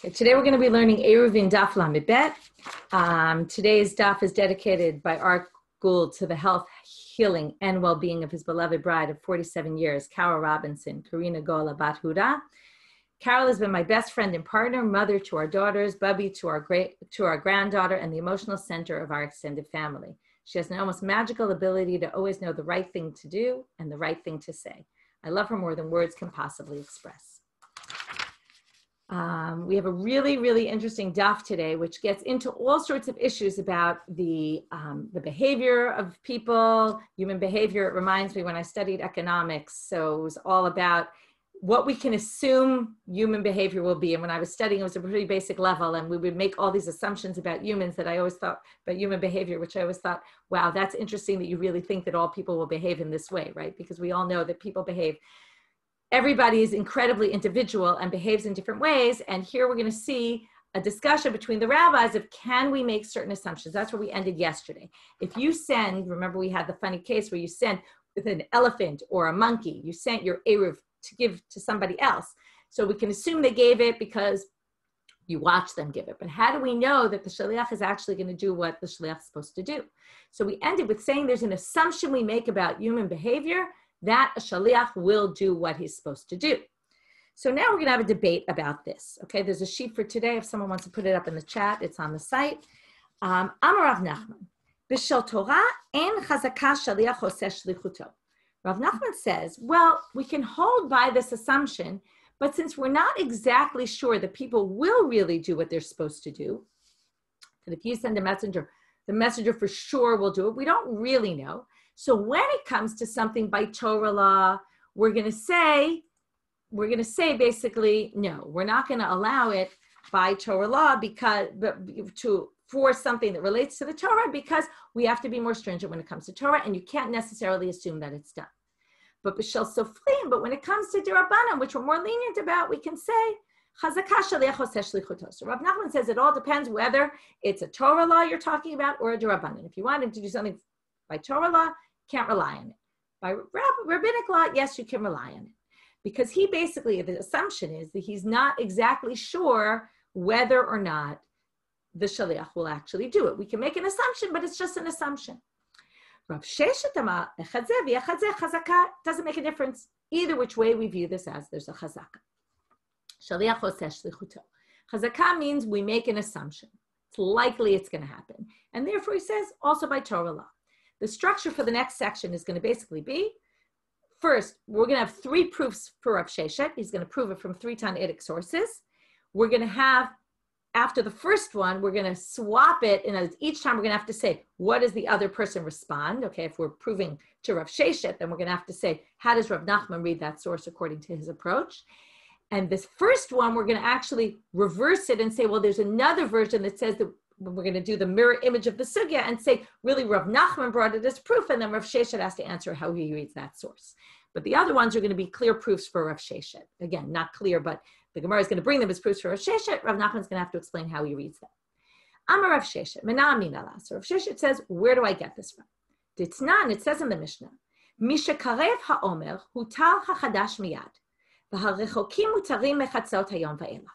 Okay, today we're going to be learning Eruvin Daf Lamed Bet. Today's daf is dedicated by our Gould to the health, healing, and well-being of his beloved bride of 47 years, Carol Robinson, Karina Gola Bat Huda. Carol has been my best friend and partner, mother to our daughters, Bubby to our granddaughter, and the emotional center of our extended family. She has an almost magical ability to always know the right thing to do and the right thing to say. I love her more than words can possibly express. We have a really, really interesting daf today, which gets into all sorts of issues about the behavior of people, human behavior. It reminds me when I studied economics. So it was all about what we can assume human behavior will be. And when I was studying, it was a pretty basic level. And we would make all these assumptions about humans that I always thought, about human behavior, which I always thought, wow, that's interesting that you really think that all people will behave in this way, right? Because we all know that people behave. Everybody is incredibly individual and behaves in different ways. And here we're going to see a discussion between the rabbis of can we make certain assumptions? That's where we ended yesterday. If you send, remember we had the funny case where you sent with an elephant or a monkey, you sent your eruv to give to somebody else. So we can assume they gave it because you watch them give it. But how do we know that the shaliach is actually going to do what the shaliach is supposed to do? So we ended with saying there's an assumption we make about human behavior that a shaliach will do what he's supposed to do. So now we're going to have a debate about this. Okay, there's a sheet for today. If someone wants to put it up in the chat, it's on the site. Amar Rav Nachman, B'shel Torah en chazaka shaliach oseh shlichuto. Rav Nachman says, well, we can hold by this assumption, but since we're not exactly sure that people will really do what they're supposed to do, that if you send a messenger, the messenger for sure will do it. We don't really know. So when it comes to something by Torah law, we're going to say basically, no, we're not going to allow it by Torah law for something that relates to the Torah, because we have to be more stringent when it comes to Torah, and you can't necessarily assume that it's done. But b'shel soflim, but when it comes to Rabbanan, which we're more lenient about, we can say chazaka shaliach oseh shlichuto. So Rav Nachman says it all depends whether it's a Torah law you're talking about or a Rabbanan. If you wanted to do something by Torah law, can't rely on it. By rabbinic law, yes, you can rely on it. Because he basically, the assumption is that he's not exactly sure whether or not the shaliach will actually do it. We can make an assumption, but it's just an assumption. Rav Sheshet amar echad zeh v'echad zeh chazaka, doesn't make a difference. Either which way we view this as, there's a chazaka. Shaliach oseh shlichuto. Chazaka means we make an assumption. It's likely it's going to happen. And therefore he says, also by Torah law. The structure for the next section is going to basically be, first, we're going to have three proofs for Rav Sheshet. He's going to prove it from three Tanaitic sources. We're going to have, after the first one, we're going to swap it, and each time we're going to have to say, what does the other person respond? Okay, if we're proving to Rav Sheshet, then we're going to have to say, how does Rav Nachman read that source according to his approach? And this first one, we're going to actually reverse it and say, well, there's another version that says that we're going to do the mirror image of the sugya and say, really, Rav Nachman brought it as proof, and then Rav Sheshet has to answer how he reads that source. But the other ones are going to be clear proofs for Rav Sheshet. Again, not clear, but the Gemara is going to bring them as proofs for Rav Sheshet. Rav Nachman is going to have to explain how he reads them. Amar Rav Sheshet, Mena Amina La. So Rav Sheshet says, where do I get this from? Ditznan, it says in the Mishnah, Misha Karev HaOmer Hutar HaChadash Miyad V'Harechokim Mutarim Mechatzot Hayom Va'elach.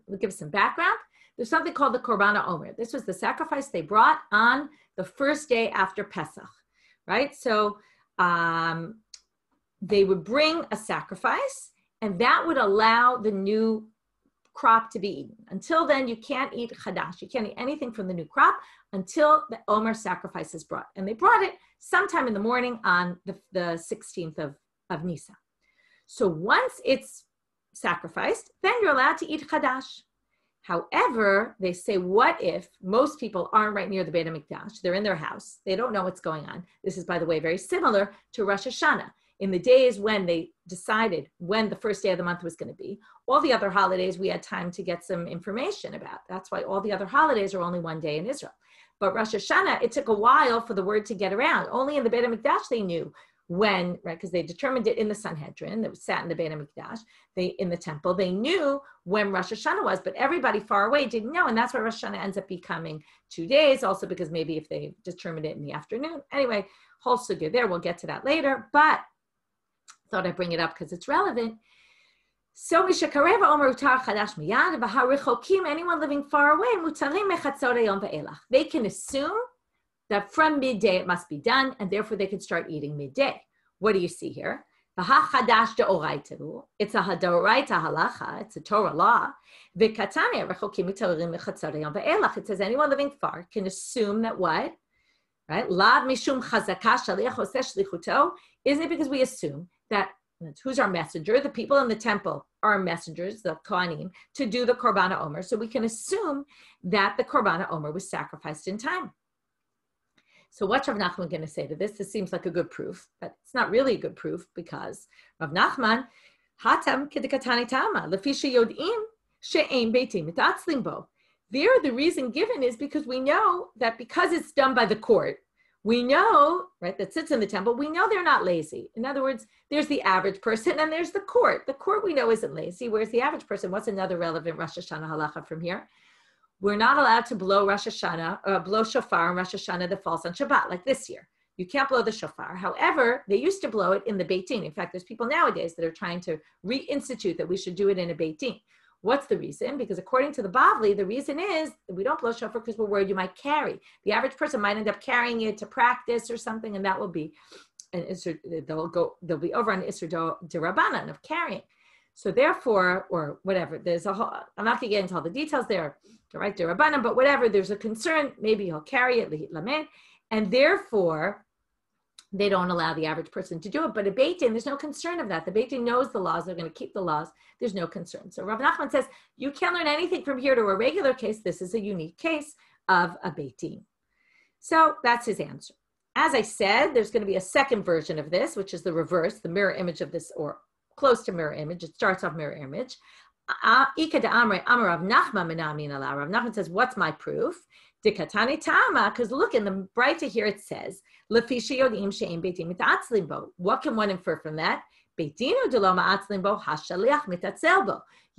We'll give some background. There's something called the Korban Omer. This was the sacrifice they brought on the first day after Pesach, right? So they would bring a sacrifice, and that would allow the new crop to be eaten. Until then, you can't eat chadash. You can't eat anything from the new crop until the Omer sacrifice is brought. And they brought it sometime in the morning on the 16th of Nisan. So once it's sacrificed, then you're allowed to eat chadash. However, they say, what if most people aren't right near the Beit HaMikdash? They're in their house. They don't know what's going on. This is, by the way, very similar to Rosh Hashanah. In the days when they decided when the first day of the month was going to be, all the other holidays we had time to get some information about. That's why all the other holidays are only one day in Israel. But Rosh Hashanah, it took a while for the word to get around. Only in the Beit HaMikdash they knew when, right, because they determined it in the Sanhedrin that was sat in the Beit HaMikdash, in the temple, they knew when Rosh Hashanah was, but everybody far away didn't know, and that's why Rosh Hashanah ends up becoming 2 days, also because maybe if they determined it in the afternoon. Anyway, whole sugya there, we'll get to that later, but thought I'd bring it up because it's relevant. So Mishakareva Omer Utar Chadash Miyad, V'harichokim, anyone living far away, Mutarim Mechatzot Hayom Ve'elach. They can assume that from midday it must be done, and therefore they can start eating midday. What do you see here? It's a Hadoraita halacha, it's a Torah law. It says anyone living far can assume that what? Right? Lav mishum chazaka shaliach oseh shlichuto. Isn't it because we assume that who's our messenger? The people in the temple are messengers, the Kohanim, to do the Korban Omer. So we can assume that the Korban Omer was sacrificed in time. So what's Rav Nachman going to say to this? This seems like a good proof, but it's not really a good proof because Rav Nachman, Hatam kedikatani tama, lefisha yodim she'ein beitim mitatzlim bo. There, the reason given is because we know that because it's done by the court, we know, right, that sits in the temple, we know they're not lazy. In other words, there's the average person and there's the court. The court we know isn't lazy, whereas the average person, what's another relevant Rosh Hashanah halacha from here? We're not allowed to blow Rosh Hashanah, blow shofar on Rosh Hashanah that falls on Shabbat, like this year. You can't blow the shofar. However, they used to blow it in the Beit Din. In fact, there's people nowadays that are trying to reinstitute that we should do it in a Beit Din. What's the reason? Because according to the Bavli, the reason is that we don't blow shofar because we're worried you might carry. The average person might end up carrying it to practice or something, and that will be an Isser, they'll be over on Isser D'Rabbanan of carrying. So therefore, or whatever, there's a whole, I'm not going to get into all the details there, right, D'Rabbanan, but whatever, there's a concern, maybe he'll carry it, Lihit Lamed, and therefore, they don't allow the average person to do it. But a Beit Din, there's no concern of that. The Beit Din knows the laws, they're going to keep the laws, there's no concern. So Rav Nachman says, you can't learn anything from here to a regular case. This is a unique case of a Beit Din. So that's his answer. As I said, there's going to be a second version of this, which is the reverse, the mirror image of this, or close to mirror image. It starts off mirror image. Rav Nachman says, what's my proof? Because look, in the Braita here it says, what can one infer from that? You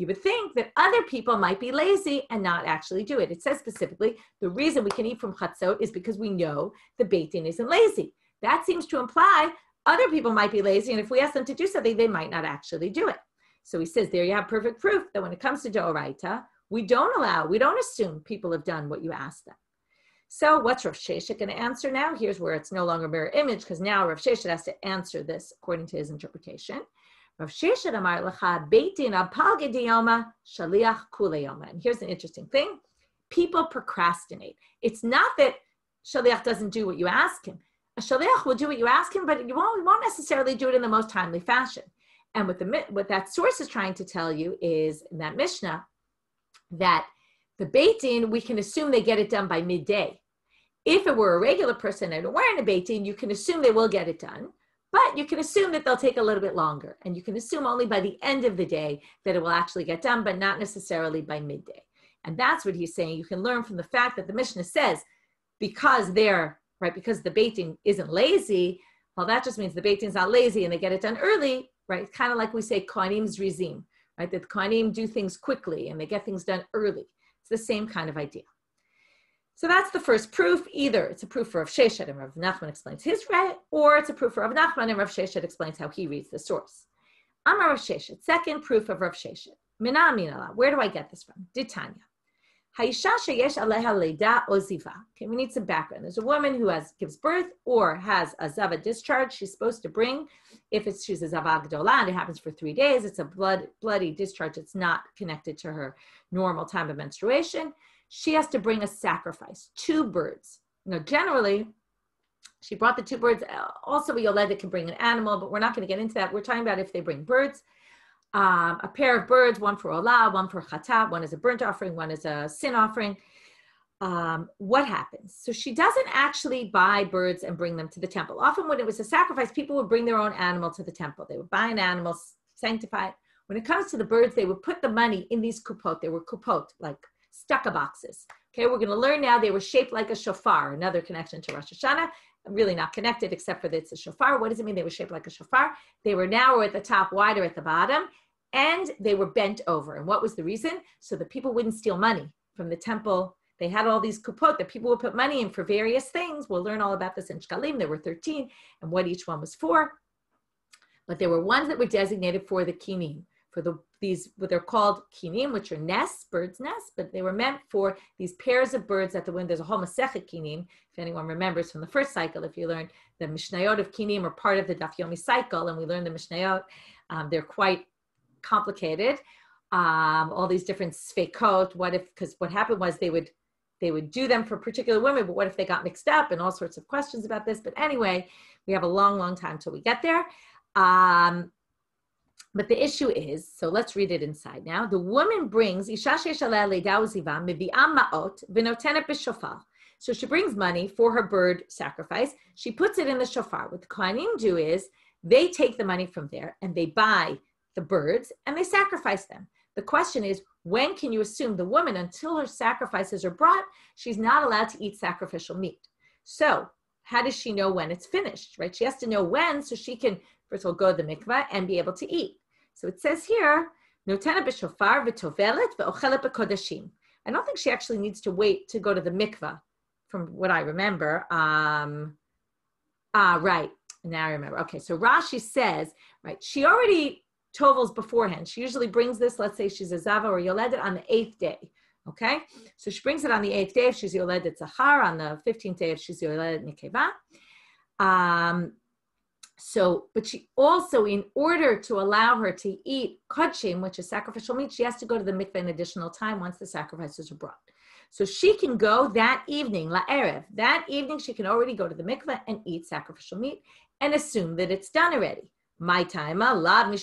would think that other people might be lazy and not actually do it. It says specifically, the reason we can eat from chatzot is because we know the Beit Din isn't lazy. That seems to imply other people might be lazy, and if we ask them to do something, they might not actually do it. So he says, there you have perfect proof that when it comes to D'Oraita, we don't assume people have done what you asked them. So what's Rav Sheshet going to answer now? Here's where it's no longer mirror image, because now Rav Sheshet has to answer this according to his interpretation. Rav Sheshet amar lecha Beit Din apal gediyoma shaliach kuleyoma. And here's an interesting thing. People procrastinate. It's not that shaliach doesn't do what you ask him. A shaliach will do what you ask him, but you won't necessarily do it in the most timely fashion. And what that source is trying to tell you is, in that Mishnah, that the Beit Din, we can assume they get it done by midday. If it were a regular person and we're in a Beit Din, you can assume they will get it done, but you can assume that they'll take a little bit longer. And you can assume only by the end of the day that it will actually get done, but not necessarily by midday. And that's what he's saying. You can learn from the fact that the Mishnah says, because the Beit Din isn't lazy, well, that just means the Beit Din's not lazy and they get it done early, right? It's kind of like we say Kohanim's Rizim, right? That the Kohanim do things quickly and they get things done early. It's the same kind of idea. So that's the first proof. Either it's a proof for Rav Sheshet and Rav Nachman explains his read, or it's a proof for Rav Nachman and Rav Sheshet explains how he reads the source. Amar Rav Sheshet, second proof of Rav Sheshet. Mina minala. Where do I get this from? Ditanya. Haisha sheyesh aleha leida oziva. Okay, we need some background. There's a woman who gives birth or has a zava discharge. She's supposed to bring, if she's a zava gdola and it happens for 3 days, it's a bloody discharge. It's not connected to her normal time of menstruation. She has to bring a sacrifice, 2 birds. Generally, she brought the 2 birds. Also, a Yoleda can bring an animal, but we're not going to get into that. We're talking about if they bring birds. A pair of birds, one for Olah, one for Chatat, one is a burnt offering, one is a sin offering. What happens? So she doesn't actually buy birds and bring them to the temple. Often when it was a sacrifice, people would bring their own animal to the temple. They would buy an animal, sanctify it. When it comes to the birds, they would put the money in these kupot. They were kupot, like stucco boxes. Okay, we're going to learn now they were shaped like a shofar, another connection to Rosh Hashanah. Really not connected except for that it's a shofar. What does it mean they were shaped like a shofar? They were narrower at the top, wider at the bottom, and they were bent over. And what was the reason? So that people wouldn't steal money from the temple. They had all these kupot that people would put money in for various things. We'll learn all about this in Shkalim. There were 13 and what each one was for. But there were ones that were designated for the kinim, for these, what they're called kinim, which are nests, birds' nests, but they were meant for these pairs of birds at the wind. There's a whole Masechet kinim, if anyone remembers from the first cycle, if you learned the Mishnayot of kinim are part of the Daf Yomi cycle, and we learned the Mishnayot, they're quite complicated. All these different sfeikot, because what happened was they would do them for particular women, but what if they got mixed up, and all sorts of questions about this. But anyway, we have a long time till we get there. But the issue is, so let's read it inside now. The woman brings, so she brings money for her bird sacrifice. She puts it in the shofar. What the Kohanim do is they take the money from there and they buy the birds and they sacrifice them. The question is, when can you assume the woman, until her sacrifices are brought, she's not allowed to eat sacrificial meat? So how does she know when it's finished, right? She has to know when, so she can, first of all, go to the mikvah and be able to eat. So it says here, Notena b'shofar v'tovelet v'ochelet b'kodashim. I don't think she actually needs to wait to go to the mikvah, from what I remember. Right, now I remember. Okay, so Rashi says, right, she already tovels beforehand. She usually brings this, let's say she's a zava or yoledet on the 8th day, okay? So she brings it on the 8th day if she's yoledet zachar, on the 15th day if she's yoledet nekeva. But she also, in order to allow her to eat kodshim, which is sacrificial meat, she has to go to the mikveh an additional time once the sacrifices are brought. So she can go that evening, la'erev, that evening she can already go to the mikveh and eat sacrificial meat and assume that it's done already. My time, wouldn't we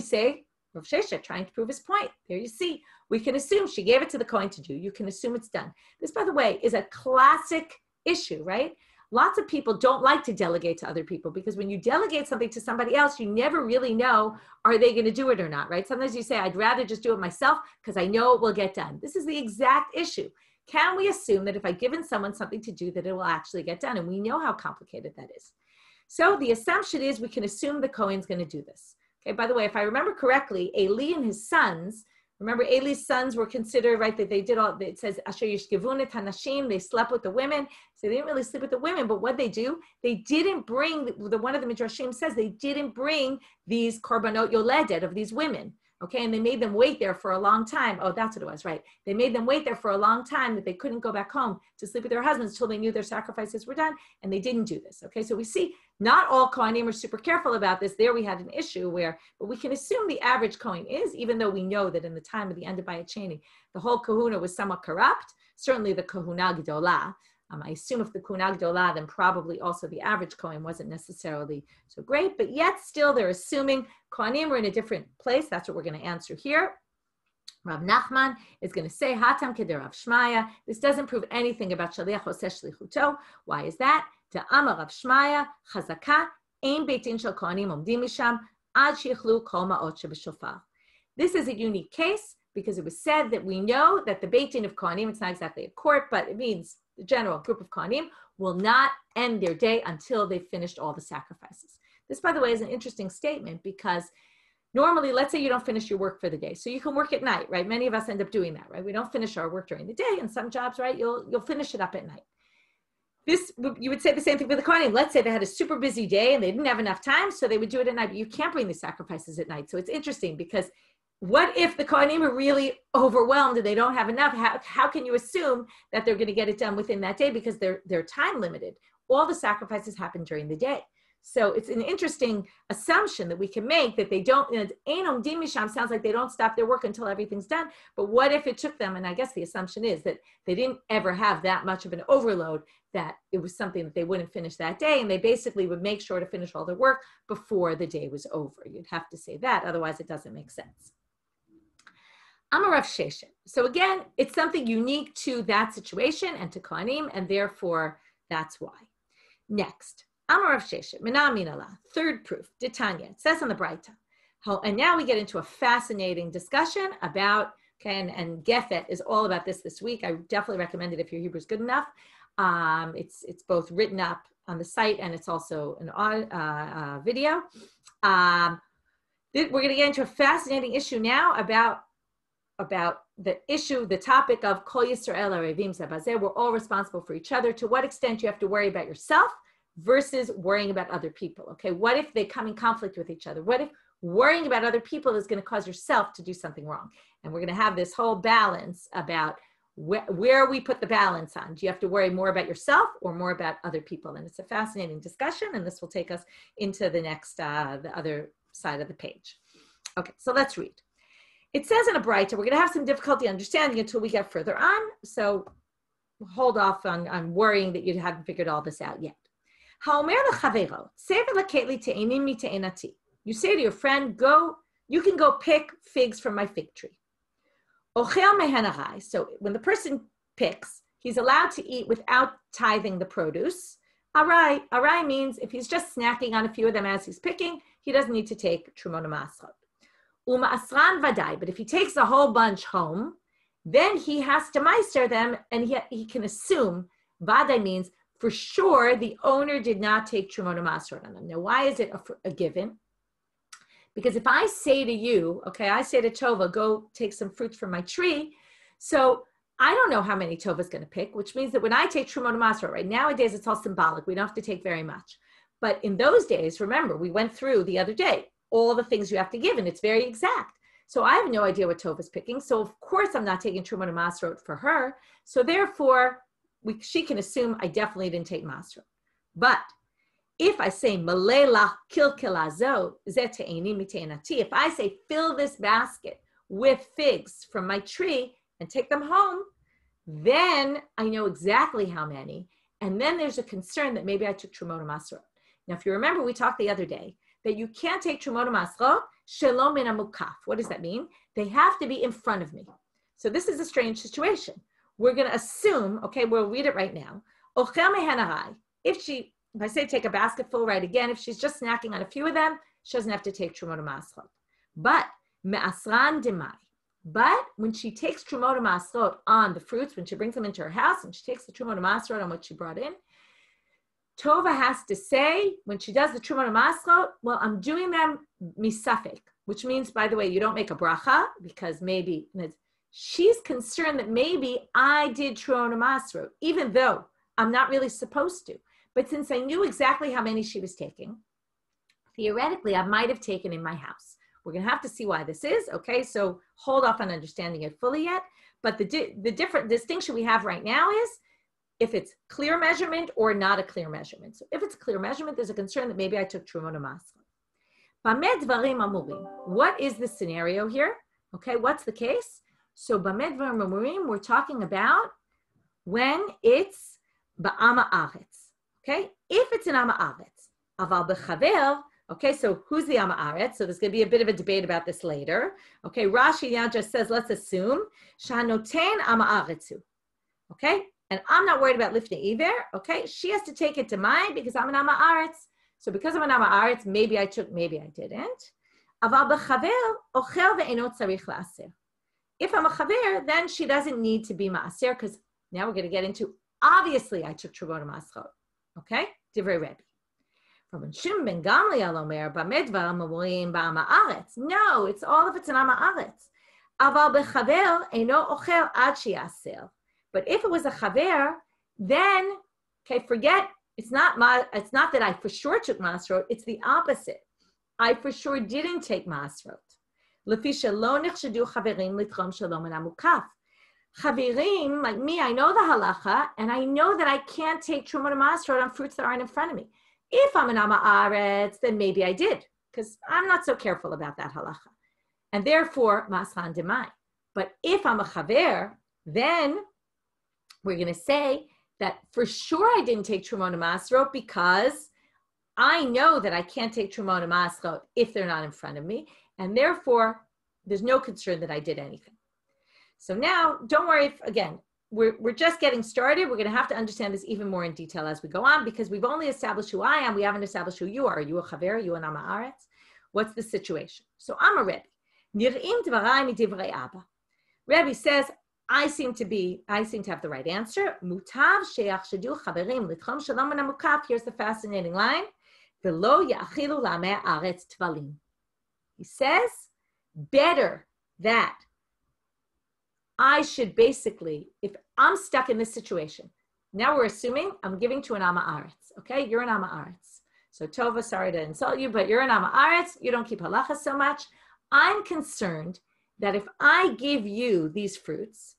say Rav Sheshet trying to prove his point? There you see, we can assume she gave it to the Kohen to do. You can assume it's done. This, by the way, is a classic issue, right? Lots of people don't like to delegate to other people, because when you delegate something to somebody else, you never really know, are they going to do it or not, right? Sometimes you say, I'd rather just do it myself because I know it will get done. This is the exact issue. Can we assume that if I've given someone something to do, that it will actually get done? And we know how complicated that is. So the assumption is we can assume the Kohen's going to do this. Okay, by the way, if I remember correctly, Eli and his sons, remember Eli's sons were considered, right, that they did all, it says, Asher yishkevunet hanashim, they slept with the women. So they didn't really sleep with the women, but what they do, they didn't bring, one of the Midrashim says, they didn't bring these korbanot yoledet of these women. Okay, and they made them wait there for a long time. Oh, that's what it was, right? They made them wait there for a long time, that they couldn't go back home to sleep with their husbands until they knew their sacrifices were done, and they didn't do this. Okay, so we see not all Kohanim are super careful about this. There we had an issue where, but we can assume the average Kohen is, even though we know that in the time of the end of Bayit Sheni, the whole kahuna was somewhat corrupt. Certainly the kahuna gdolah. I assume if the kahuna gdolah, then probably also the average Kohen wasn't necessarily so great, but yet still they're assuming Kohanim are in a different place. That's what we're going to answer here. Rav Nachman is going to say, Hatam keder Rav Shmaya. This doesn't prove anything about Shaliach Oseh Shlichuto. Why is that? Ta'amar Rav Shmaya, Chazaka, Ein Beitin Shel Kohanim Omdim Misham, Ad Shichlu Kol Ma'ot Shebeshofar. This is a unique case because it was said that we know that the Beitin of Kohanim, it's not exactly a court, but it means the general group of Kohanim, will not end their day until they've finished all the sacrifices. This, by the way, is an interesting statement because normally, let's say you don't finish your work for the day. So you can work at night, right? Many of us end up doing that, right? We don't finish our work during the day, and some jobs, right, you'll finish it up at night. This, you would say the same thing with the Kohanim. Let's say they had a super busy day and they didn't have enough time, so they would do it at night, but you can't bring the sacrifices at night. So it's interesting because what if the Kohanim are really overwhelmed and they don't have enough? How can you assume that they're going to get it done within that day, because they're time limited? All the sacrifices happen during the day. So it's an interesting assumption that we can make that they don't, Ein Omdim Misham sounds like they don't stop their work until everything's done. But what if it took them, and I guess the assumption is that they didn't ever have that much of an overload, that it was something that they wouldn't finish that day, and they basically would make sure to finish all their work before the day was over. You'd have to say that, otherwise it doesn't make sense. Amar Rav Sheshet. So again, it's something unique to that situation and to Kohanim, and therefore that's why. Next. Amar Rav Sheshet, Mina Minala, third proof, Ditanya. It says on the Braita. And now we get into a fascinating discussion about, okay, and Gefet is all about this week. I definitely recommend it if your Hebrew is good enough. It's both written up on the site and it's also an video. We're going to get into a fascinating issue now about the issue, the topic of Kol Yisrael Eruvin Zeh Bazeh. We're all responsible for each other. To what extent you have to worry about yourself versus worrying about other people. Okay, what if they come in conflict with each other? What if worrying about other people is going to cause yourself to do something wrong? And we're going to have this whole balance about where we put the balance on. Do you have to worry more about yourself or more about other people? And it's a fascinating discussion, and this will take us into the next, the other side of the page. Okay, so let's read. It says in a Braita, we're going to have some difficulty understanding until we get further on, so hold off on worrying that you haven't figured all this out yet. You say to your friend, you can go pick figs from my fig tree. So when the person picks, he's allowed to eat without tithing the produce. Arai means if he's just snacking on a few of them as he's picking, he doesn't need to take trumot u'masrot. Asran vadai, but if he takes a whole bunch home, then he has to meister them, and he can assume, vadai means for sure the owner did not take trumot u'masrot on them. Now, why is it a given? Because if I say to you, okay, I say to Tova, go take some fruits from my tree, so I don't know how many Tova's going to pick, which means that when I take trumot u'masrot, right, nowadays it's all symbolic. We don't have to take very much. But in those days, remember, we went through the other day, all the things you have to give, and it's very exact. So I have no idea what Tova's picking. So of course I'm not taking trumot u'masrot for her. So therefore, she can assume I definitely didn't take masrot. But if I say malela kilkilazo zeteini mitenati, if I say fill this basket with figs from my tree and take them home, then I know exactly how many. And then there's a concern that maybe I took trumot u'masrot. Now, if you remember, we talked the other day that you can't take trumot u'masrot shalom min hamukaf. What does that mean? They have to be in front of me. So this is a strange situation. We're going to assume, okay, we'll read it right now. Ochel mehenarai. If I say take a basket full, right, again, if she's just snacking on a few of them, she doesn't have to take trumot u'masrot. But me'asran demai. But when she takes trumot u'masrot on the fruits, when she brings them into her house and she takes the trumot u'masrot on what she brought in, Tova has to say, when she does the trumot u'masrot, well, I'm doing them misafek, which means, by the way, you don't make a bracha because maybe she's concerned that maybe I did trumot u'masrot, even though I'm not really supposed to. But since I knew exactly how many she was taking, theoretically, I might have taken in my house. We're going to have to see why this is, okay? So hold off on understanding it fully yet. But the different distinction we have right now is if it's clear measurement or not a clear measurement. So if it's a clear measurement, there's a concern that maybe I took trumot u'masrot. Bameh dvarim amurim. What is the scenario here? Okay, what's the case? So bameh dvarim amurim, we're talking about when it's ba'ama aretz. Okay, if it's an ama aretz, aval bechaver. Okay, so who's the ama aretz? So there's going to be a bit of a debate about this later. Okay, Rashi now just says, let's assume shanoten ama aretzu. Okay, and I'm not worried about lifnei either. Okay, she has to take it to mine because I'm an ama aretz. So because I'm an ama aretz, maybe I took, maybe I didn't. Aval bechaver ochel ve'eno tzarich la'aser. If I'm a chaver, then she doesn't need to be ma'aser because now we're going to get into, obviously I took trumot u'masrot. Okay, divrei Rebbe. From Shimon ben Gamliel omer bameh dvarim amurim ba'ama aretz. No, it's all if it's an ama aretz. Aval bechaver eino ochel ad sheyaser. But if it was a chaver, then okay, forget. It's not that I for sure took masrot. It's the opposite. I for sure didn't take masrot. Lefi shelo nechshadu chaverim litchom shalom min hamukaf. Chavirim, like me, I know the halacha, and I know that I can't take trumot u'masrot on fruits that aren't in front of me. If I'm an ama aretz, then maybe I did, because I'm not so careful about that halacha. And therefore, masran demai. But if I'm a chaver, then we're going to say that for sure I didn't take trumot u'masrot because I know that I can't take trumot u'masrot if they're not in front of me, and therefore, there's no concern that I did anything. So now, don't worry if, again, we're just getting started. We're going to have to understand this even more in detail as we go on because we've only established who I am. We haven't established who you are. Are you a chaver? Are you an ama aretz? What's the situation? So I'm a Rebbe. Nir'im dvarai midivrei Abba. Rebbe says, I seem to have the right answer. Mutav sheyachshadu chaverim litchom shalom min hamukaf. Here's the fascinating line. V'lo ya'achilu la'amei aretz tvalim. He says, better that I should basically, if I'm stuck in this situation, Now we're assuming I'm giving to an Ama Aretz. Okay, you're an Ama Aretz. So Tova, sorry to insult you, but you're an Ama Aretz. You don't keep halacha so much. I'm concerned that if I give you these fruits,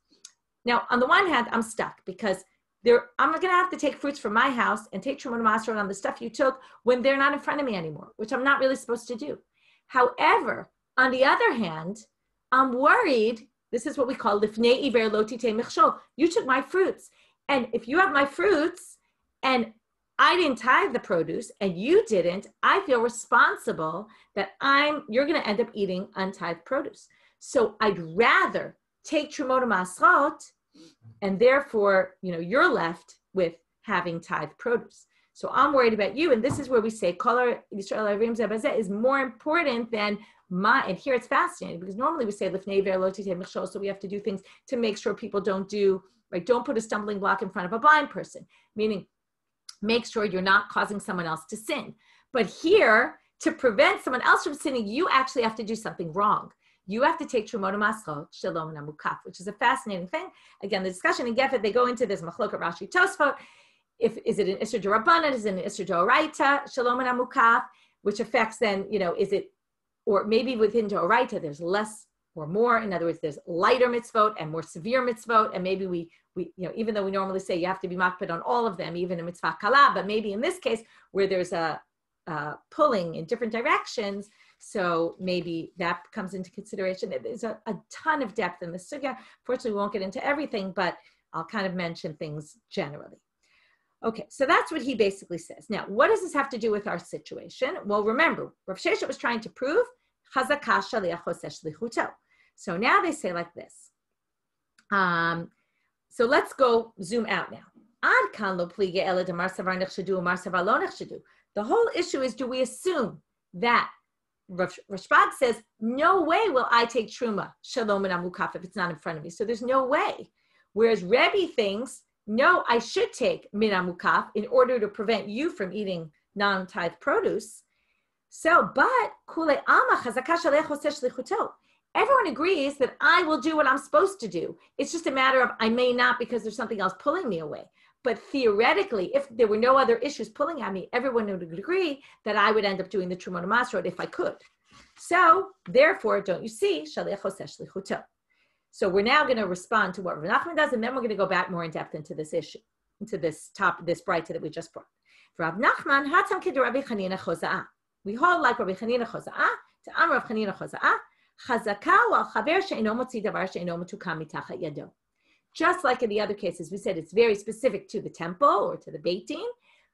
now on the one hand, I'm stuck because I'm going to have to take fruits from my house and take Trumot Masrot on the stuff you took when they're not in front of me anymore, which I'm not really supposed to do. However, on the other hand, I'm worried. This is what we call lifnei iver lo titei michshol. You took my fruits. And if you have my fruits and I didn't tithe the produce and you didn't, I feel responsible that you're going to end up eating untithed produce. So I'd rather take Trumot Masrot, and therefore, you're left with having tithe produce. So I'm worried about you, and this is where we say Kol Yisrael Eruvin Zeh is more important than and here it's fascinating because normally we say Lifnei Iver Lo Titei Michshol, so we have to do things to make sure people don't put a stumbling block in front of a blind person, meaning make sure you're not causing someone else to sin. But here, to prevent someone else from sinning, you actually have to do something wrong. You have to take Trumot Masrot, Shalom and Amukaf, which is a fascinating thing. Again, the discussion in Gefet, they go into this Machloket Rashi Tosfot. Is it an Isser Rabbanit? Is it an Isser D'Oraita, Shalom and Amukaf, which affects then, is it, or maybe within D'Oraita, there's less or more. In other words, there's lighter mitzvot and more severe mitzvot. And maybe we even though we normally say you have to be makpid on all of them, even a mitzvah kala, but maybe in this case where there's a pulling in different directions, so maybe that comes into consideration. There's a ton of depth in the sugya. Fortunately, we won't get into everything, but I'll kind of mention things generally. Okay, so that's what he basically says. Now, what does this have to do with our situation? Well, remember, Rav Sheshet was trying to prove chazakah shaliach chosesh lichuto. So now they say like this. So let's go zoom out now. Ad kan lo pliga ela de mar savar nechshadu, mar savar lo nechshadu. The whole issue is, do we assume that Rashbag says, no way will I take truma, shalom and amukaf, if it's not in front of me. So there's no way. Whereas Rebbe thinks, no, I should take min amukaf in order to prevent you from eating non-tithe produce. So, but kule ama chazaka shalech chosesh lichuto. Everyone agrees that I will do what I'm supposed to do. It's just a matter of I may not because there's something else pulling me away. But theoretically, if there were no other issues pulling at me, everyone would agree that I would end up doing the Trumot Masrot if I could. So, therefore, don't you see? Shaliach chosesh lichuto. So we're now going to respond to what Rav Nachman does, and then we're going to go back more in depth into this issue, into this braita that we just brought. Rav Nachman, hatam kid Rabbi Chanina choza'ah. We hold like Rabbi Chanina choza'ah, to Am Rav Chanina choza'ah, chazaka wal chaver she'eno motzi davar she'eno metukam mitachat yado. Just like in the other cases, we said it's very specific to the temple or to the Beit Din.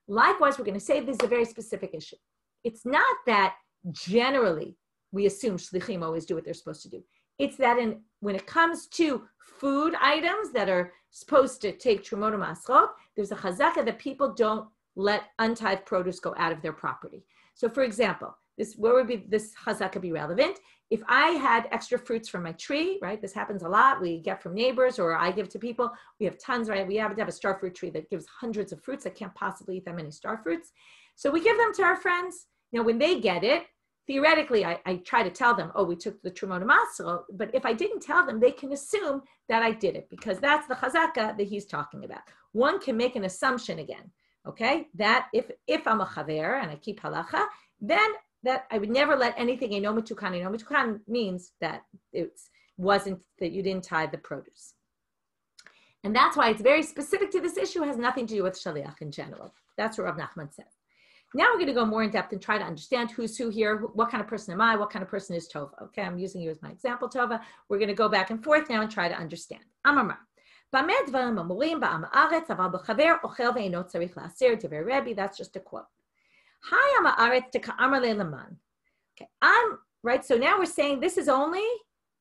Likewise, we're going to say this is a very specific issue. It's not that generally we assume shlichim always do what they're supposed to do. It's that when it comes to food items that are supposed to take Trumot Masrot, there's a chazaka that people don't let untithed produce go out of their property. So, for example, where would be this chazaka be relevant? If I had extra fruits from my tree, right? This happens a lot. We get from neighbors or I give to people. We have tons, right? We have to have a star fruit tree that gives hundreds of fruits. I can't possibly eat that many star fruits. So we give them to our friends. Now, when they get it, theoretically, I try to tell them, oh, we took the Trumot Masrot, but if I didn't tell them, they can assume that I did it because that's the chazaka that he's talking about. One can make an assumption again, okay, that if I'm a chaver and I keep halacha, then that I would never let anything, eno metukan. Eno metukan means that it wasn't, that you didn't tithe the produce. And that's why it's very specific to this issue. It has nothing to do with shaliach in general. That's what Rav Nachman said. Now we're going to go more in depth and try to understand who's who here. What kind of person am I? What kind of person is Tova? Okay, I'm using you as my example, Tova. We're going to go back and forth now and try to understand. Amar. That's just a quote. Okay, right. So now we're saying this is only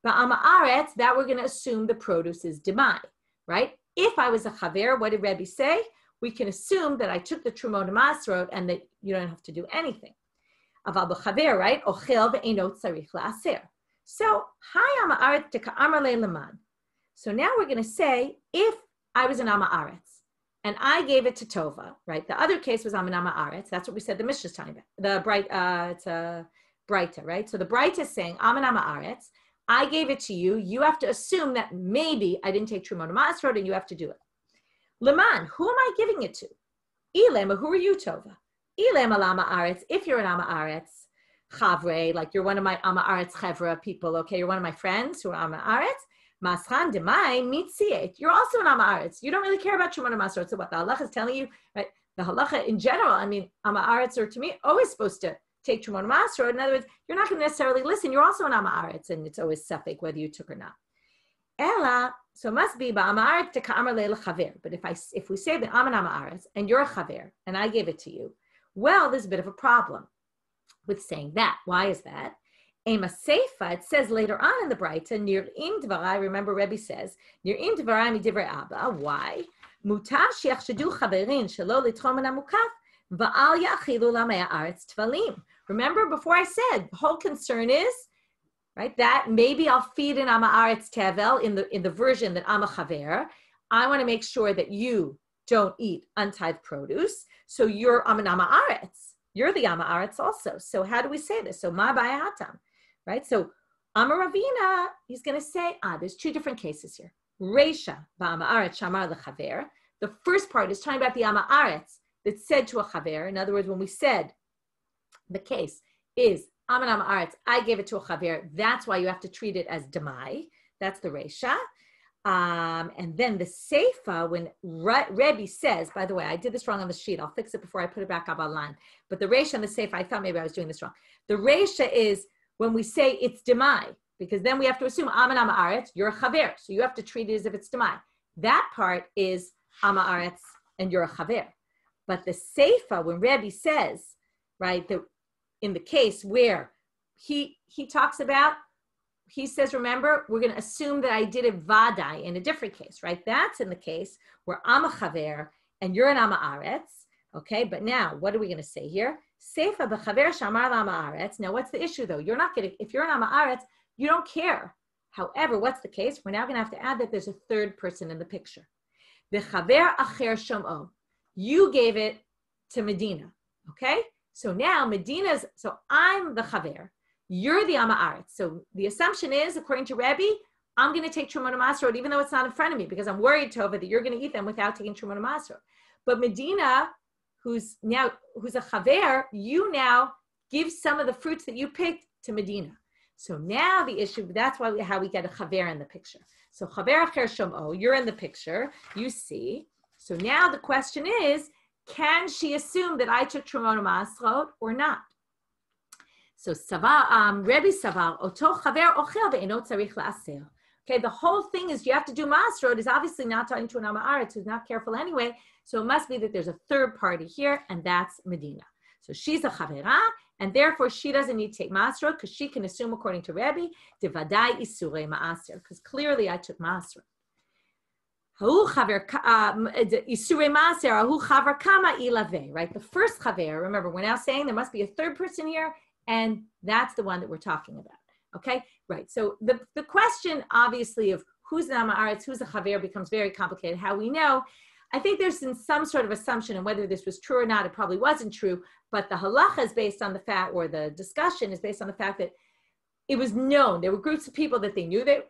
that we're going to assume the produce is demai, right? If I was a chaver, what did Rebbe say? We can assume that I took the Trumot Masrot and that you don't have to do anything. Aval b'chaver, right? Ochel ve'eno tzarich la'aser. So, Hay Ama'aretz teka'amar le'leman. So now we're going to say, if I was an Ama'aretz and I gave it to Tova, right? The other case was I'm an Ama'aretz. That's what we said the Mishnah is talking about. It's a Breita, right? So the Breita is saying, I'm an Ama'aretz. I gave it to you. You have to assume that maybe I didn't take Trumot Masrot and you have to do it. Leman, who am I giving it to? Ilema, who are you, Tova? Ilema lama aretz, if you're an ama aretz, chavre, like you're one of my ama aretz chevra people, okay, you're one of my friends who are ama aretz, maschan demai mitziet, you're also an ama aretz. You don't really care about Shemona Masrot. So what the halacha is telling you, right? The halacha in general, I mean, ama aretz are to me always supposed to take Shemona Masrot. In other words, you're not going to necessarily listen. You're also an ama aretz, and it's always safek whether you took or not. Ella, so it must be ba'amaret to ka'amar leil chaver. But if we say that I'm an amaretz and you're a chaver and I gave it to you, well, there's a bit of a problem with saying that. Why is that? Ema seifa, it says later on in the Braita, nir im dvarai. Remember, Rebbe says nir im dvarai mi divrei Abba. Why? Mutar she'achshadu chaverin shelo litchom an amukaf va'al ya'achilu lamei haaretz tvalim. Remember, before I said the whole concern is, right, that maybe I'll feed an ama aretz tevel in the version that I'm a chaver. I want to make sure that you don't eat untithed produce. So you're an ama aretz. You're the ama aretz also. So how do we say this? So ma bayatam, right? So ama ravina, he's going to say, there's two different cases here. Reisha ba'ama aretz shamar lechaver. The first part is talking about the ama aretz that said to a chaver. In other words, when we said the case is I'm an ama aretz, I gave it to a chaver. That's why you have to treat it as demai. That's the reisha. And then the seifa, when Rebbe says, by the way, I did this wrong on the sheet. I'll fix it before I put it back up online. But the reisha and the seifa, I thought maybe I was doing this wrong. The reisha is when we say it's demai, because then we have to assume I'm an ama aretz, you're a chaver. So you have to treat it as if it's demai. That part is ama aretz and you're a chaver. But the seifa, when Rebbe says, right, that in the case where he talks about, he says, remember, we're going to assume that I did it vadai in a different case, right? That's in the case where I'm a chaver and you're an ama aretz, okay? But now, what are we going to say here? Seifa b'chaver shamar l'ama aretz. Now, what's the issue though? You're not going to, if you're an ama aretz, you don't care. However, what's the case? We're now going to have to add that there's a third person in the picture. The chaver acher shom'o. You gave it to Medina, okay? So now Medina's, so I'm the chaver, you're the ama aretz. So the assumption is, according to Rebbe, I'm going to take Trumot Masrot, even though it's not in front of me, because I'm worried, Tova, that you're going to eat them without taking Trumot Masrot. But Medina, who's a chaver, you now give some of the fruits that you picked to Medina. So now the issue, that's how we get a chaver in the picture. So chaver acher shom'o, you're in the picture, you see. So now the question is, can she assume that I took Trumot Masrot or not? So Rebbe Savar, Oto Chaver Ochel ve'eno tzarich la'aser. Okay, the whole thing is you have to do Masrot is obviously not talking to an ama aretz who's not careful anyway. So it must be that there's a third party here, and that's Medina. So she's a chavera, and therefore she doesn't need to take Masrot because she can assume, according to Rebbe, devadai isurei ma'aser, because clearly I took Masrot. Right? The first chaver, remember, we're now saying there must be a third person here, and that's the one that we're talking about. Okay, right. So the question, obviously, of who's an ama aretz, who's a chaver, becomes very complicated. How we know? I think there's some sort of assumption, and whether this was true or not, it probably wasn't true. But the halacha is based on the fact, or the discussion is based on the fact that it was known. There were groups of people that they knew that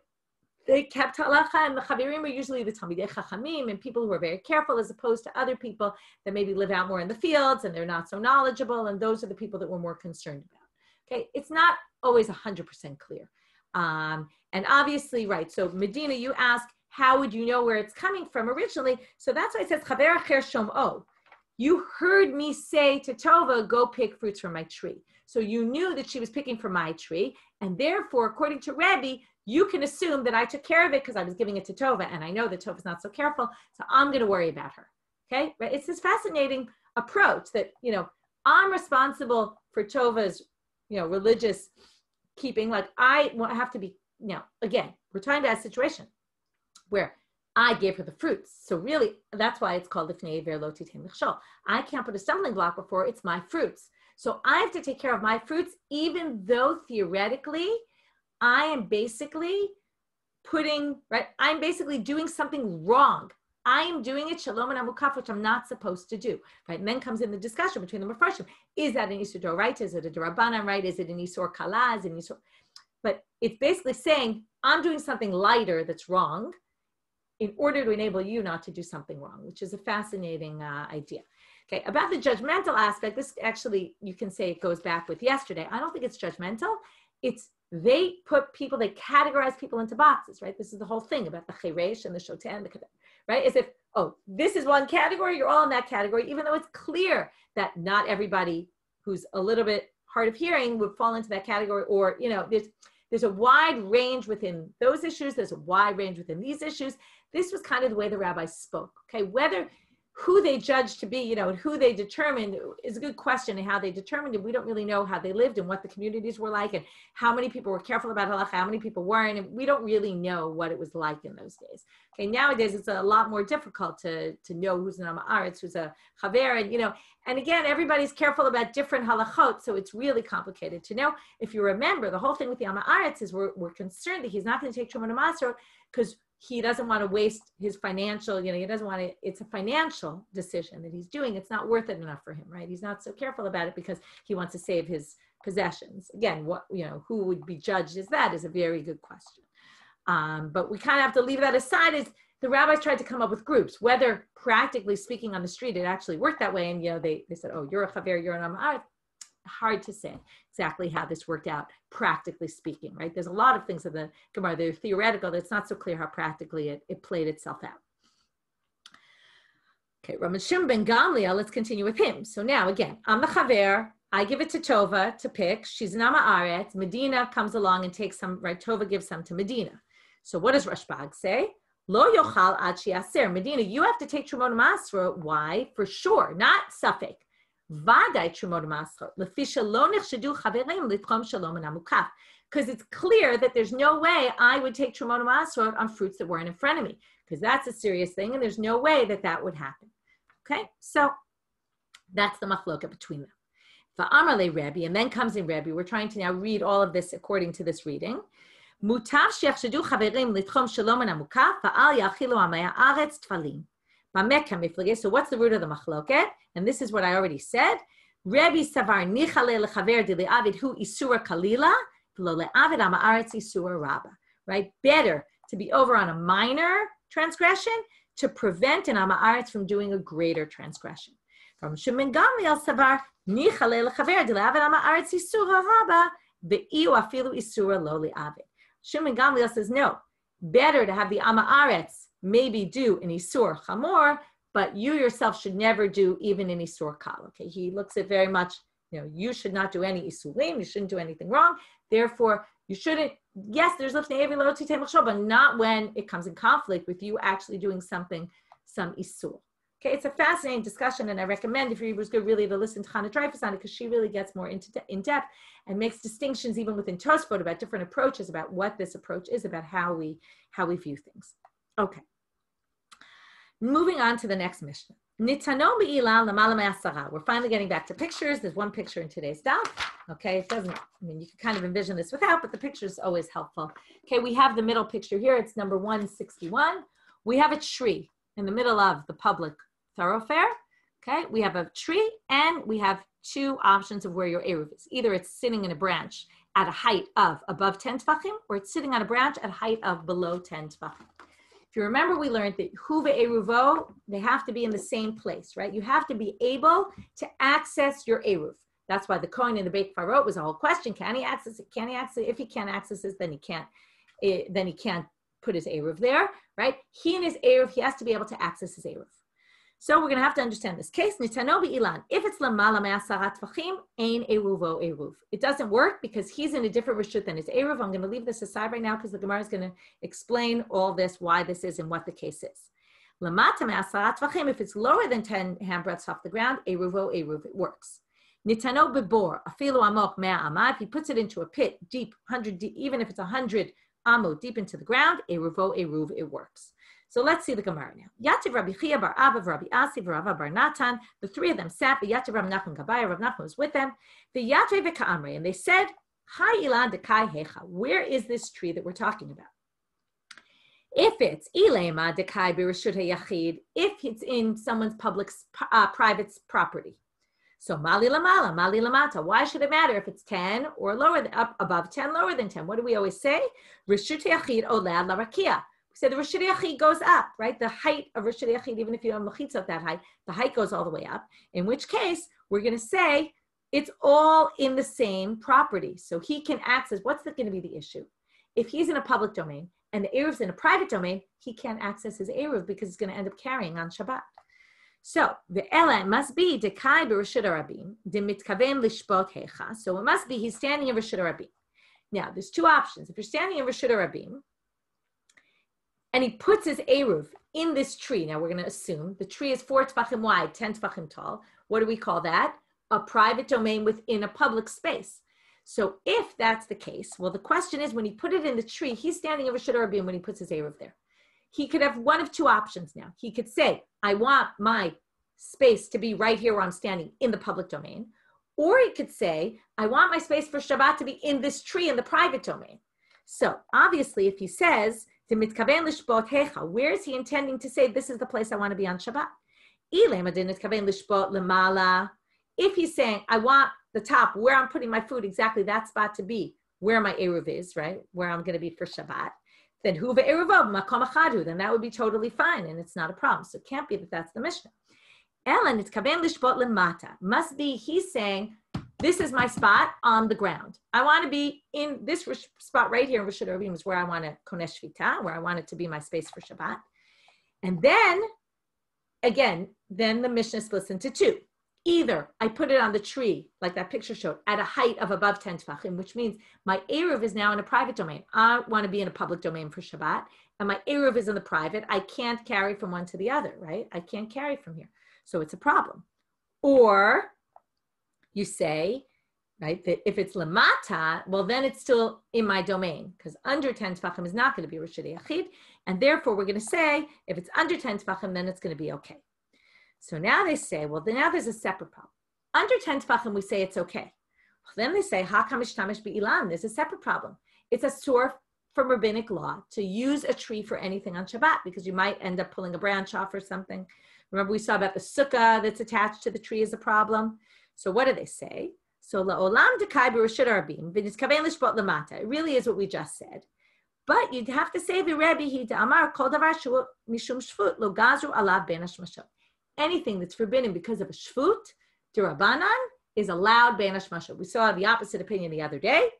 they kept halacha, and the chaverim were usually the talmidei chachamim and people who are very careful, as opposed to other people that maybe live out more in the fields and they're not so knowledgeable, and those are the people that we're more concerned about. Okay, it's not always 100% clear. And obviously, right, so Medina, you ask, how would you know where it's coming from originally? So that's why it says, chaver acher shom'o. You heard me say to Tova, go pick fruits from my tree. So you knew that she was picking from my tree, and therefore, according to Rebbe, you can assume that I took care of it because I was giving it to Tova, and I know that Tova's not so careful, so I'm going to worry about her. Okay, right? It's this fascinating approach that, I'm responsible for Tova's, religious keeping. Like I have to be, again, we're talking about a situation where I gave her the fruits. So really, that's why it's called Lifnei Iver Lo Titei Michshol. I can't put a stumbling block before it's my fruits. So I have to take care of my fruits, even though theoretically, I am basically I'm basically doing something wrong. I am doing it shalom and amukaf, which I'm not supposed to do, right? And then comes in the discussion between the Mefarshim. Is that an Isur Doraita? Is it a Darabanan, right? Is it an Isur Kala? Is it an Isur? But it's basically saying, I'm doing something lighter that's wrong, in order to enable you not to do something wrong, which is a fascinating idea. Okay, about the judgmental aspect, this actually, you can say it goes back with yesterday. I don't think it's judgmental. It's they categorize people into boxes, right? This is the whole thing about the chiresh and the shoten, right? As if, oh, this is one category, you're all in that category, even though it's clear that not everybody who's a little bit hard of hearing would fall into that category, or, there's a wide range within those issues. There's a wide range within these issues. This was kind of the way the rabbis spoke, okay? Who they judged to be, and who they determined is a good question, and how they determined it. We don't really know how they lived and what the communities were like and how many people were careful about halacha, how many people weren't, and we don't really know what it was like in those days. Okay, nowadays it's a lot more difficult to know who's an Am Haaretz, who's a chaver, and again, everybody's careful about different halachot, so it's really complicated to know. If you remember, the whole thing with the Am Haaretz is we're concerned that he's not going to take Truma Masrot because he doesn't want to waste his financial, he doesn't want to, it's a financial decision that he's doing. It's not worth it enough for him, right? He's not so careful about it because he wants to save his possessions. Again, who would be judged as that is a very good question. But we kind of have to leave that aside as the rabbis tried to come up with groups, whether practically speaking on the street, it actually worked that way. And, they said, oh, you're a chaver, you're an Am Haaretz. Hard to say exactly how this worked out, practically speaking, right? There's a lot of things in the Gemara, they're theoretical, that's not so clear how practically it played itself out. Okay, Rabban Shimon ben Gamliel, let's continue with him. So now again, I'm the chaver, I give it to Tova to pick, she's an Am Haaretz, Medina comes along and takes some, right? Tova gives some to Medina. So what does Rashbag say? Lo yochal ad she'aser. Medina, you have to take Trumot Masra. Why? For sure, not suffix. Because it's clear that there's no way I would take Trumot Masrot on fruits that weren't in front of me, because that's a serious thing, and there's no way that would happen. Okay, so that's the machloka between them. Va'amar le Rebbe, and then comes in Rebbe. We're trying to now read all of this according to this reading. Mutav she'achshadu chaverim litchom shalom amukaf va'al yachilu amei haaretz tfalim. So what's the root of the machloket? And this is what I already said. Rebbe savar nichale lechaver de le'avid hu isura kalila v'lo le'avid Am Haaretz isura rabba. Right? Better to be over on a minor transgression to prevent an Am Haaretz from doing a greater transgression. From Shimon Gamliel savar nichale lechaver de le'avid Am Haaretz isura rabba ve'iu afilu isura lo le'avid. Shimon Gamliel says no. Better to have the Am Haaretz maybe do an Isur Chamor, but you yourself should never do even an Isur Kal. Okay, he looks at very much, you should not do any Isurim, you shouldn't do anything wrong. Therefore, you shouldn't, yes, there's Lifnei Evi Lo Titei Machshava, but not when it comes in conflict with you actually doing some Isur. Okay, it's a fascinating discussion, and I recommend if you was good really to listen to Chana Dreyfus on it, because she really gets more in depth and makes distinctions even within Tosfot about different approaches, about what this approach is, about how we view things. Okay. Moving on to the next Mishnah. Nitano be'ilah lamala me'asara. We're finally getting back to pictures. There's one picture in today's daf. Okay, it doesn't, you can kind of envision this without, but the picture is always helpful. Okay, we have the middle picture here. It's number 161. We have a tree in the middle of the public thoroughfare. Okay, we have a tree and we have two options of where your eruv is. Either it's sitting in a branch at a height of above 10 tefachim, or it's sitting on a branch at a height of below 10 tefachim. If you remember, we learned that hu ve'eruvo, they have to be in the same place, right? You have to be able to access your eruv. That's why the Kohen in the Beit Farot was a whole question. Can he access it? Can he access it? If he can't access it, then he can't put his eruv there, right? He and his eruv, he has to be able to access his eruv. So we're going to have to understand this case. Nitano be'ilan. If it's lamala me'asara tvachim, ein eruvo eruv. It doesn't work because he's in a different reshut than his eruv. I'm going to leave this aside right now because the Gemara is going to explain all this, why this is and what the case is. Lamata me'asara tvachim. If it's lower than 10 handbreadths off the ground, eruvo eruv. It works. Nitano bebor. Afilu amok mea ama. If he puts it into a pit deep, 100 deep, even if it's 100 amo deep into the ground, eruvo eruv. It works. So let's see the Gemara now. Yativ Rabbi Chia bar Abba, Rabbi Asi, Rava bar Natan. The three of them sat. Yativ Rav Nachman Gabaya. Rav Nachman was with them. The Yativ v'Ka'amri, and they said, "Hi Ilan dekai hecha." Where is this tree that we're talking about? If it's Ilema dekai b'reshut hayachid, if it's in someone's private property. So mali lamala, mali lamata. Why should it matter if it's 10 or lower, up above 10, lower than 10? What do we always say? Reshut hayachid olad larakia. We said the Rosh Yachid goes up, right? The height of Rosh Yachid, even if you have mechitza at that height, the height goes all the way up, in which case we're going to say it's all in the same property. So he can access, what's going to be the issue? If he's in a public domain and the Eruv's in a private domain, he can't access his Eruv because he's going to end up carrying on Shabbat. So the Ela must be Dekai b'Reshut Rabim, de mitkaven lishbot hecha. So it must be he's standing in Reshut Rabim. Now there's two options. If you're standing in Reshut Rabim and he puts his Eruv in this tree, now we're going to assume the tree is 4 tefachim wide, 10 tefachim tall. What do we call that? A private domain within a public space. So if that's the case, well, the question is when he put it in the tree, he's standing in Reshut Rabim when he puts his Eruv there. He could have one of two options now. He could say, I want my space to be right here where I'm standing in the public domain. Or he could say, I want my space for Shabbat to be in this tree in the private domain. So obviously, if he says, where is he intending to say, this is the place I want to be on Shabbat? If he's saying, I want the top, where I'm putting my food, exactly that spot to be where my Eruv is, right? Where I'm going to be for Shabbat. Then huva eruvav makom achadu, then that would be totally fine and it's not a problem. So it can't be that that's the Mishnah. Ellen, it's kaven lishbot lemata. Must be he's saying, this is my spot on the ground. I want to be in this spot right here in Reshut Rabim is where I want to konesh shvita, where I want it to be my space for Shabbat. And then, again, then the Mishnah splits into two. Either I put it on the tree, like that picture showed, at a height of above 10 tefachim, which means my Eruv is now in a private domain. I want to be in a public domain for Shabbat, and my Eruv is in the private. I can't carry from one to the other, right? I can't carry from here. So it's a problem. Or you say, right, that if it's lamata, well, then it's still in my domain, because under 10 tefachim is not going to be Reshut Yachid, and therefore we're going to say, if it's under 10 tefachim, then it's going to be okay. So now they say, well, now there's a separate problem. Under 10 tefachim, we say it's okay. Then they say, hakamish tamish be'ilan, there's a separate problem. It's a source from rabbinic law to use a tree for anything on Shabbat, because you might end up pulling a branch off or something. Remember we saw about the sukkah that's attached to the tree is a problem. So what do they say? So la'olam dekai b'Reshut Rabim v'niskaven lishbot lamata. It really is what we just said. But you'd have to say v'Rebbe hi da'amar kol davar shu mishum shvut lo gazru alav ben hashmashot. Anything that's forbidden because of a shvut, d'Rabbanan, is allowed ben hashmashot. We saw the opposite opinion the other day,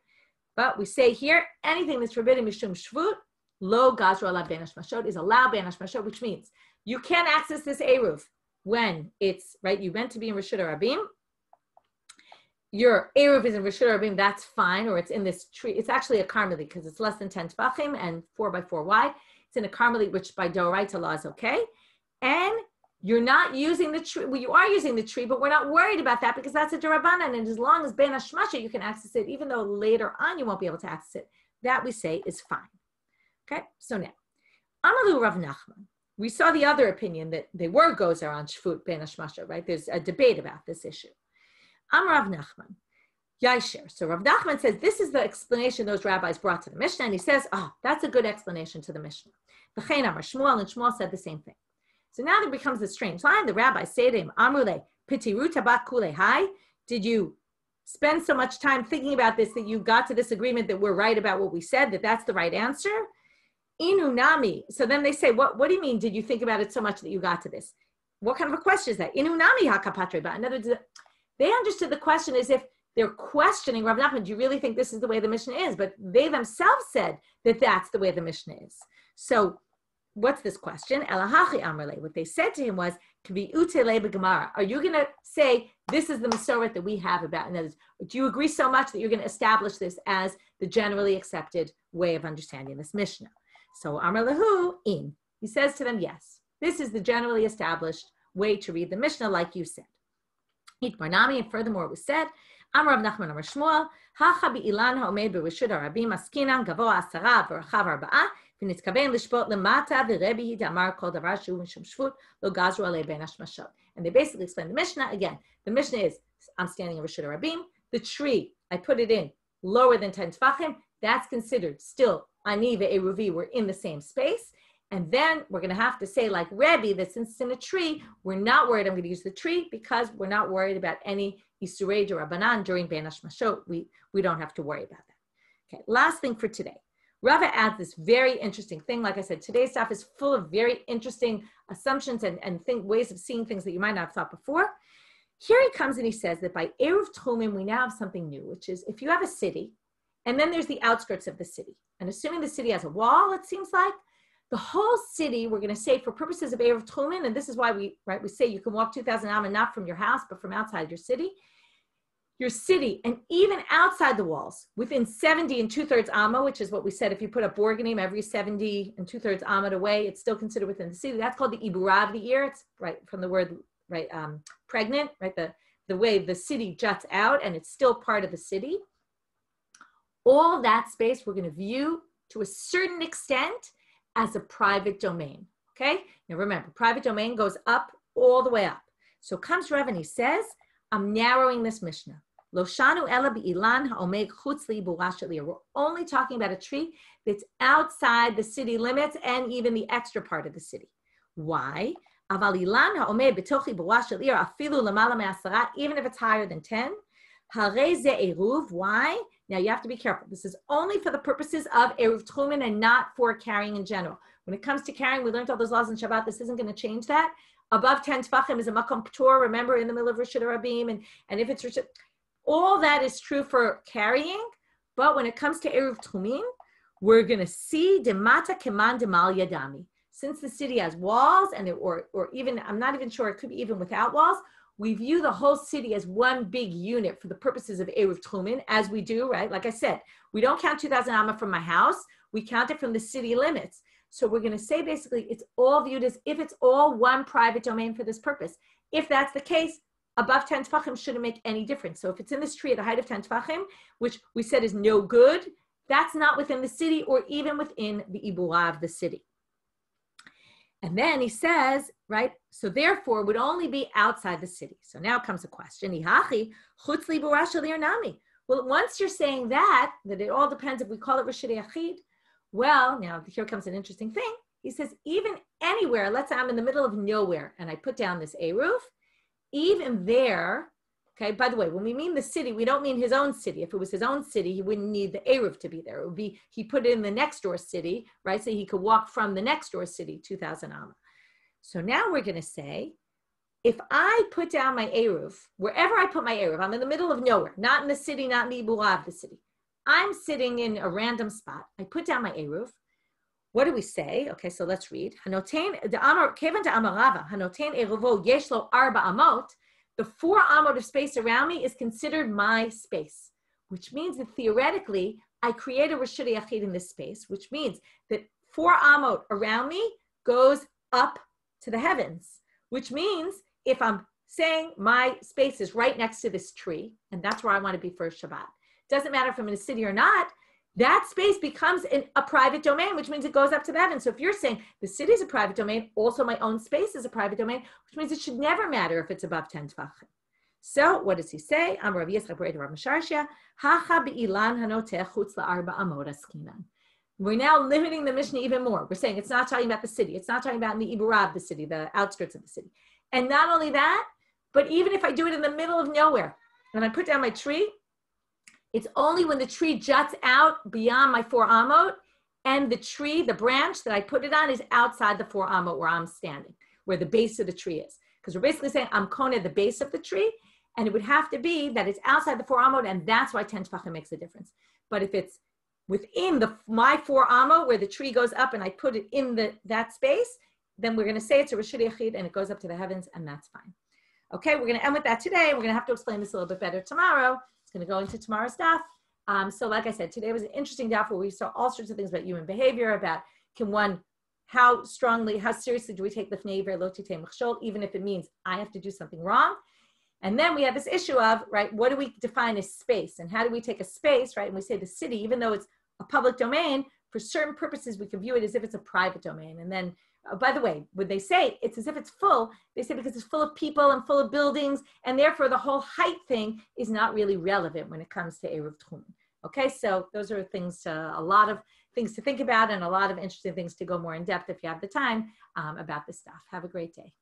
but we say here, anything that's forbidden mishum shvut, lo gazru alav ben hashmashot, is allowed ben hashmashot, which means you can't access this Eruv when it's, right, you meant to be in Reshut Rabim, your Eruv is in Reshut Rabim, that's fine, or it's in this tree. It's actually a karmelit because it's less than 10 tefachim and 4 by 4 wide. It's in a karmelit, which by doraita law is okay. And you're not using the tree. Well, you are using the tree, but we're not worried about that because that's a d'Rabbanan. And as long as ben hashmasha, you can access it, even though later on you won't be able to access it. That we say is fine. Okay, so now, Amalu Rav Nachman. We saw the other opinion that they were gozer on shvut ben hashmasha, right? There's a debate about this issue. I'm Rav Nachman. Yaisher. So Rav Nachman says this is the explanation those rabbis brought to the Mishnah, and he says, oh, that's a good explanation to the Mishnah. V'chein Amar Shmuel, and Shmuel said the same thing. So now there becomes a strange line. The rabbis say to him, Amrule, pitiru tabak kule hai. Did you spend so much time thinking about this that you got to this agreement that we're right about what we said, that that's the right answer? Inu nami. So then they say, what do you mean? Did you think about it so much that you got to this? What kind of a question is that? Inu nami hakapatre ba. In other words, they understood the question as if they're questioning Rav Nachman. Do you really think this is the way the Mishnah is? But they themselves said that that's the way the Mishnah is. So what's this question? Elahachi amrle. What they said to him was, are you going to say this is the Masoret that we have about? In other words, do you agree so much that you're going to establish this as the generally accepted way of understanding this Mishnah? So amrlehu in. He says to them, yes, this is the generally established way to read the Mishnah, like you said. Itmarnami, and furthermore, it was said, Amar Rav Nachman Amar Shmuel, Hacha bi'ilan ha'omed b'Reshut Rabim askinan gavoa 10 v'rachav 4 v'nitzkaven lishpot lemata v'Rebbe damar kol davar shu mishum shvut lo gazru alei ben hashmashot. And they basically explain the Mishnah again. The Mishnah is, I'm standing in Reshut Rabim. The tree, I put it in lower than 10 tefachim. That's considered still ani ve'eruvi. We're in the same space. And then we're going to have to say, like Rebbe, that since it's in a tree, we're not worried I'm going to use the tree because we're not worried about any isurei or Rabbanan during ben hashmashot. We don't have to worry about that. Okay, last thing for today. Rava adds this very interesting thing. Like I said, today's stuff is full of very interesting assumptions and ways of seeing things that you might not have thought before. Here he comes and he says that by Eruv Tchumim, we now have something new, which is if you have a city, and then there's the outskirts of the city, and assuming the city has a wall, it seems like, the whole city, we're going to say for purposes of Eruv Tchumim, and this is why we say you can walk 2,000 amma not from your house, but from outside your city, and even outside the walls, within 70 and 2/3 amma, which is what we said, if you put a borganim every 70 and 2/3 amma away, it's still considered within the city. That's called the ibura of the ear. It's right from the word, pregnant, right? The way the city juts out and it's still part of the city. All that space we're going to view to a certain extent as a private domain, okay? Now remember, private domain goes up all the way up. So comes Rav and he says, I'm narrowing this Mishnah. Lo shanu ela bi'ilan ha'omeg chutz li'ibura shel ir. We're only talking about a tree that's outside the city limits and even the extra part of the city. Why? Aval ilan ha'omeg b'toch ibura shel ir afilu lamala me'asara, even if it's higher than 10. Harei ze eruv. Why? Now you have to be careful. This is only for the purposes of Eruv Tchumin and not for carrying in general. When it comes to carrying, we learned all those laws in Shabbat. This isn't going to change that. Above 10 tefachim is a makom p'tur. Remember, in the middle of Rishut Rabim, and if it's Rishut, all that is true for carrying. But when it comes to Eruv Tchumin, we're going to see demata keman demal yadami. Since the city has walls, or even, I'm not even sure, it could be even without walls, we view the whole city as one big unit for the purposes of Eruv Tchumin, as we do, right? Like I said, we don't count 2,000 amma from my house. We count it from the city limits. So we're going to say basically it's all viewed as if it's all one private domain for this purpose. If that's the case, above 10 tefachim shouldn't make any difference. So if it's in this tree at the height of 10 tefachim, which we said is no good, that's not within the city or even within the ibura of the city. And then he says, right, so therefore it would only be outside the city. So now comes a question. Well, once you're saying that it all depends if we call it Rishut Yachid, well, now here comes an interesting thing. He says, even anywhere, let's say I'm in the middle of nowhere and I put down this Eruv, even there, okay, by the way, when we mean the city, we don't mean his own city. If it was his own city, he wouldn't need the Eruv to be there. It would be, he put it in the next door city, right? So he could walk from the next door city, 2,000 amma. So now we're going to say, if I put down my Eruv, wherever I put my Eruv, I'm in the middle of nowhere, not in the city, not in the ibura of the city. I'm sitting in a random spot. I put down my Eruv. What do we say? Okay, so let's read. Hanotein kevan da'amarava, hanotein eruvo yesh lo arba amot. The 4 amot of space around me is considered my space, which means that theoretically, I create a Rishut Yachid in this space, which means that 4 amot around me goes up to the heavens, which means if I'm saying my space is right next to this tree, and that's where I want to be for Shabbat, doesn't matter if I'm in a city or not, that space becomes a private domain, which means it goes up to the heavens. So if you're saying the city is a private domain, also my own space is a private domain, which means it should never matter if it's above 10 tefachim. So what does he say? We're now limiting the Mishnah even more. We're saying it's not talking about the city. It's not talking about the ibura of the city, the outskirts of the city. And not only that, but even if I do it in the middle of nowhere and I put down my tree, it's only when the tree juts out beyond my 4 amot and the tree, the branch that I put it on is outside the 4 amot where I'm standing, where the base of the tree is. Because we're basically saying I'm kona the base of the tree, and it would have to be that it's outside the 4 amot, and that's why 10 tefachim makes a difference. But if it's within my 4 amot where the tree goes up and I put it in that space, then we're going to say it's a Rishut Yachid and it goes up to the heavens, and that's fine. Okay, we're going to end with that today. We're going to have to explain this a little bit better tomorrow. Going to go into tomorrow's daf. So like I said, today was an interesting daf where we saw all sorts of things about human behavior, about how seriously do we take l'fnei iver lo titei mechshol, even if it means I have to do something wrong. And then we have this issue of, right, what do we define as space? And how do we take a space, right? And we say the city, even though it's a public domain, for certain purposes, we can view it as if it's a private domain. And then by the way, when they say it's as if it's full, they say because it's full of people and full of buildings, and therefore the whole height thing is not really relevant when it comes to Eruv Tchumin. Okay, so those are a lot of things to think about and a lot of interesting things to go more in depth if you have the time about this stuff. Have a great day.